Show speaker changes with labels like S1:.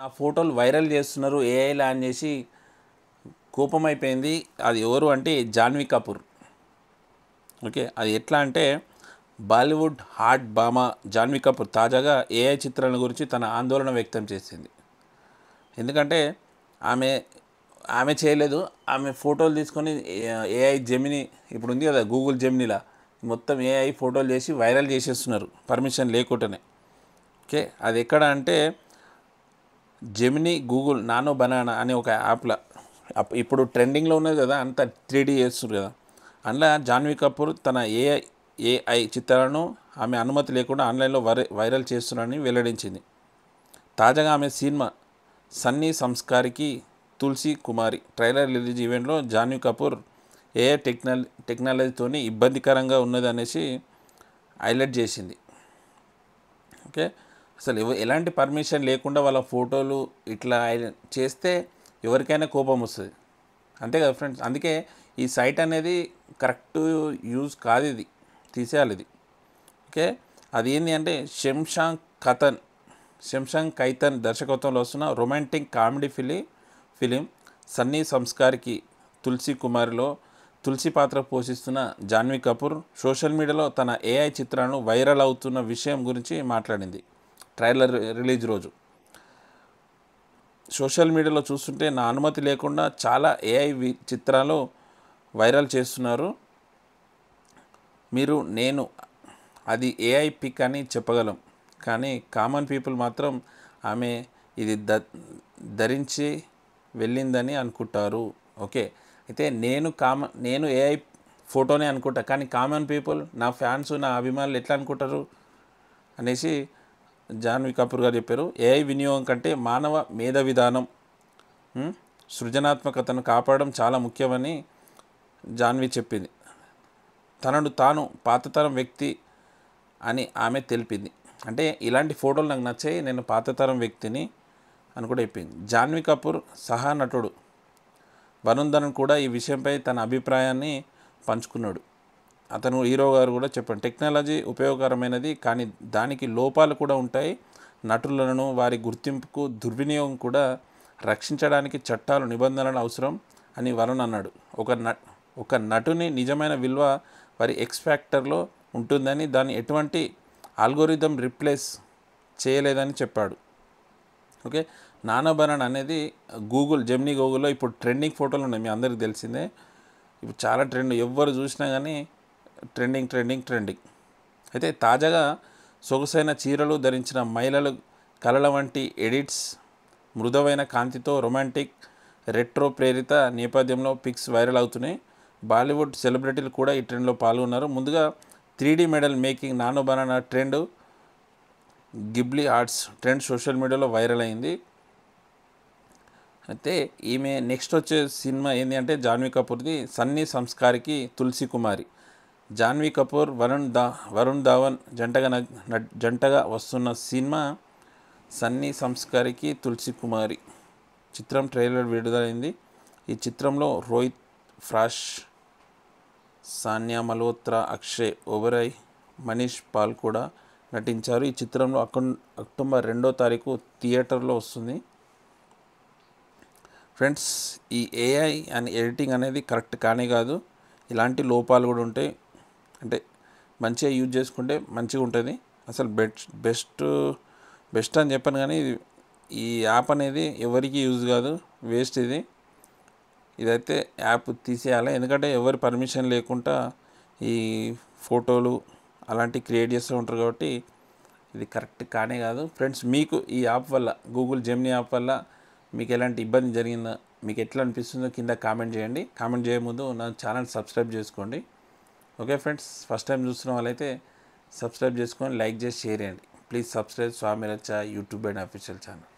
S1: ఆ ఫోటోలు వైరల్ చేస్తున్నారు ఏఐ లాంచ్ చేసి కోపమైపోయింది. అది ఎవరు అంటే జాన్వీ కపూర్. ఓకే, అది ఎట్లా అంటే బాలీవుడ్ హాట్ భామ జాన్వీ కపూర్ తాజాగా ఏఐ చిత్రాల గురించి తన ఆందోళన వ్యక్తం చేసింది. ఎందుకంటే ఆమె ఆమె చేయలేదు, ఆమె ఫోటోలు తీసుకొని ఏఐ జెమిని ఇప్పుడు ఉంది కదా గూగుల్ జెమినిలా మొత్తం ఏఐ ఫోటోలు చేసి వైరల్ చేసేస్తున్నారు పర్మిషన్ లేకుండానే. ఓకే, అది ఎక్కడ అంటే జెమిని గూగుల్ నానో బనానా అనే ఒక యాప్లో ఇప్పుడు ట్రెండింగ్లో ఉన్నది కదా, అంత 3D చేస్తున్నారు కదా. అందులో జాన్వీ కపూర్ తన ఏఐ చిత్రాలను ఆమె అనుమతి లేకుండా ఆన్లైన్లో వైరల్ చేస్తున్నారని వెల్లడించింది. తాజాగా ఆమె సినిమా సన్నీ సంస్కారికి తులసి కుమారి ట్రైలర్ రిలీజ్ ఈవెంట్లో జాన్వీ కపూర్ ఏఐ టెక్నాలజీతో ఇబ్బందికరంగా ఉన్నది అనేసి హైలైట్ చేసింది. ఓకే, అసలు ఎలాంటి పర్మిషన్ లేకుండా వాళ్ళ ఫోటోలు ఇట్లా చేస్తే ఎవరికైనా కోపం వస్తుంది, అంతే కదా ఫ్రెండ్స్. అందుకే ఈ సైట్ అనేది కరెక్ట్ యూజ్ కాదు, ఇది తీసేయాలి ఇది. ఓకే, అది ఏంటి అంటే శంషాంగ్ కైతన్ దర్శకత్వంలో వస్తున్న రొమాంటిక్ కామెడీ ఫిలిం సన్నీ సంస్కార్కి తులసి కుమారిలో తులసి పాత్ర పోషిస్తున్న జాన్వీ కపూర్ సోషల్ మీడియాలో తన ఏఐ చిత్రాలను వైరల్ అవుతున్న విషయం గురించి మాట్లాడింది. ట్రైలర్ రిలీజ్ రోజు సోషల్ మీడియాలో చూస్తుంటే నా అనుమతి లేకుండా చాలా ఏఐ చిత్రాలు వైరల్ చేస్తున్నారు. నేను అది ఏఐ పిక్ అని చెప్పగలం, కానీ కామన్ పీపుల్ మాత్రం ఆమె ఇది ధరించి వెళ్ళిందని అనుకుంటారు. ఓకే, అయితే నేను ఏఐ ఫోటోనే అనుకుంటా, కానీ కామన్ పీపుల్ నా ఫ్యాన్స్ నా అభిమానులు ఎట్లా అనుకుంటారు అనేసి జాన్వీ కపూర్ గారు చెప్పారు. ఏఐ వినియోగం కంటే మానవ మేధ విధానం సృజనాత్మకతను కాపాడడం చాలా ముఖ్యమని జాన్వీ చెప్పింది. తనను తాను పాతతరం వ్యక్తి అని ఆమె తెలిపింది. అంటే ఇలాంటి ఫోటోలు నాకు నచ్చాయి, నేను పాతతరం వ్యక్తిని అని కూడా చెప్పింది. జాన్వీ కపూర్ సహా నటుడు వరుణ్ ధవన్ కూడా ఈ విషయంపై తన అభిప్రాయాన్ని పంచుకున్నాడు. అతను హీరో గారు కూడా చెప్పాడు, టెక్నాలజీ ఉపయోగకరమైనది కానీ దానికి లోపాలు కూడా ఉంటాయి. నటులను వారి గుర్తింపుకు దుర్వినియోగం కూడా రక్షించడానికి చట్టాలు నిబంధనలు అవసరం అని వరుణ్ అన్నాడు. ఒక నటుని నిజమైన విలువ వారి ఎక్స్‌ఫ్యాక్టర్లో ఉంటుందని, దాన్ని ఎటువంటి ఆల్గోరిథం రిప్లేస్ చేయలేదని చెప్పాడు. ఓకే, నానో బనానా అనేది జెమిని గూగుల్లో ఇప్పుడు ట్రెండింగ్ ఫోటోలు ఉన్నాయి, మీ అందరికీ తెలిసిందే. ఇప్పుడు చాలా ట్రెండ్, ఎవ్వరు చూసినా కానీ ట్రెండింగ్. అయితే తాజాగా సొగసైన చీరలు ధరించిన మహిళలు కలల వంటి ఎడిట్స్, మృదువైన కాంతితో రొమాంటిక్ రెట్రో ప్రేరిత నేపథ్యంలో పిక్స్ వైరల్ అవుతున్నాయి. బాలీవుడ్ సెలబ్రిటీలు కూడా ఈ ట్రెండ్లో పాల్గొన్నారు. ముందుగా 3D model making nano banana trend, Ghibli arts trend social మీడియాలో వైరల్ అయింది. అయితే ఈమె నెక్స్ట్ వచ్చే సినిమా ఏంటి అంటే జాన్వీ కపూర్ది సన్నీ సంస్కారికి తులసి కుమారి. జాన్వీ కపూర్ వరుణ్ ధావన్ జంటగా వస్తున్న సినిమా సన్నీ సంస్కారికి తులసి కుమారి చిత్రం ట్రైలర్ విడుదలైంది. ఈ చిత్రంలో రోహిత్ ఫ్రాష్, సానియా మల్హోత్రా, అక్షయ్ ఓబెరాయ్, మనీష్ పాల్ కూడా నటించారు. ఈ చిత్రంలో అక్టోబర్ 2వ తారీఖు థియేటర్లో వస్తుంది. ఫ్రెండ్స్, ఈ ఏఐ అండ్ ఎడిటింగ్ అనేది కరెక్ట్ కానే కాదు, ఇలాంటి లోపాలు కూడా ఉంటాయి. అంటే మంచిగా యూజ్ చేసుకుంటే మంచిగా ఉంటుంది. అసలు బెస్ట్ అని చెప్పాను, కానీ ఈ యాప్ అనేది ఎవరికి యూజ్ కాదు, వేస్ట్ ఇదైతే యాప్ తీసేయాలి. ఎందుకంటే ఎవరి పర్మిషన్ లేకుండా ఈ ఫోటోలు అలాంటివి క్రియేట్ చేస్తూ ఉంటారు కాబట్టి ఇది కరెక్ట్ కానే కాదు. ఫ్రెండ్స్, మీకు ఈ యాప్ వల్ల గూగుల్ జెమిని యాప్ వల్ల మీకు ఎలాంటి ఇబ్బంది జరిగిందో, మీకు ఎట్లా అనిపిస్తుందో కింద కామెంట్ చేయండి. కామెంట్ చేయే ముందు నా ఛానల్ సబ్స్క్రైబ్ చేసుకోండి. ఓకే ఫ్రెండ్స్, ఫస్ట్ టైం చూస్తున్న వాళ్ళైతే సబ్స్క్రైబ్ చేసుకొని లైక్ చేసి షేర్ చేయండి. ప్లీజ్ సబ్స్క్రైబ్ స్వామి రచ్చ యూట్యూబ్ అండ్ అఫీషియల్ ఛానల్.